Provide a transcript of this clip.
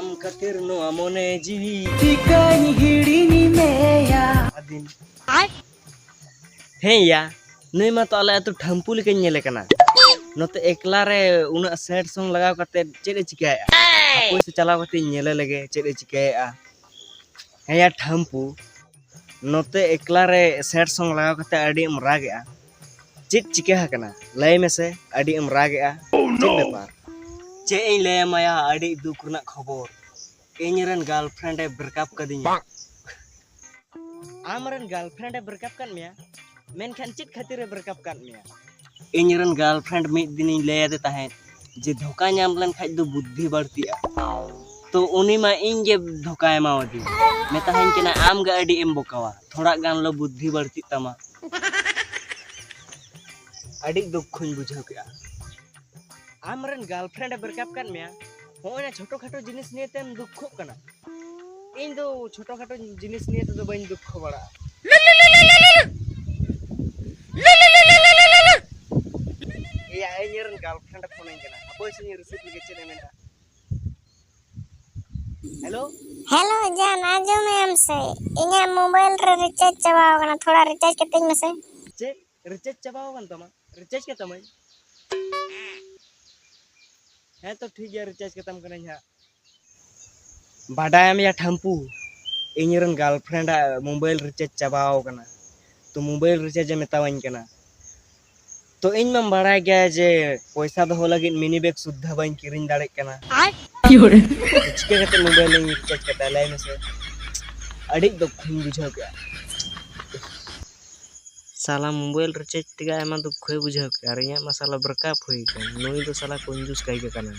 am katir no amone jiwi tikani hidini meya adin hey ya nui ma to ale atu thampu leke nyele kana note ekla re una sad song lagaw kate chede chikaya apoi se chalaw kate nyele lege chede chikaya hey ya thampu note ekla re sad song lagaw kate adi em ragea chit chike hakana lay mese adi em ragea chit bepar che ing lay maya adi duk rena khobor inyeren girlfriend e breakup kadinya amren girlfriend e breakup kan mea menkhan chit khatir e breakup kan mea inyeren girlfriend mid din ing lay ade tahen je dhoka nyam len khaj do buddhi bartia तो उनी मा इन जे धोका एमावदी मेताहन केना आम गा अडी M बोकावा थोड़ा गान लो बुद्धि बढ़ती तमा अडी दुखुन बुझाव के आमरन गर्लफ्रेंड ब्रेकअप कर मेया होना छोटो खाटो जिनिस निये तेम दुखो कना इन दो छोटो खाटो जिनिस निये तो बइन दुखो बड़ा या इनरन गर्लफ्रेंड फोन केना अपोय से रिसीव लगे चले मेंटा हेलो हेलो जान आजो मैं हमसे इन्हें मोबाइल रे रिचार्ज चबाओ ना थोड़ा रिचार्ज करते में से चे रिचार्ज चबाओ गन तमा रिचार्ज के तमय है तो ठीक है रिचार्ज के तम करन हा बाडायम या ठंपू इनरन गर्लफ्रेंड मोबाइल रिचार्ज चबाओ कना तो मोबाइल रिचार्ज मेतावኝ कना तो इन में बड़ा गया जे पैसा दो लगी मिनी बैग सुद्धा बइन किरिन दाड़े कना चिके कते मोबाइल रिचार्ज कता लाई में से अड़ी दो खुन बुझाव के साला मोबाइल रिचार्ज तिगा एमा दुख बुझाव के अरे या मसाला ब्रेकअप होई के नोई तो साला कंजूस काई के कना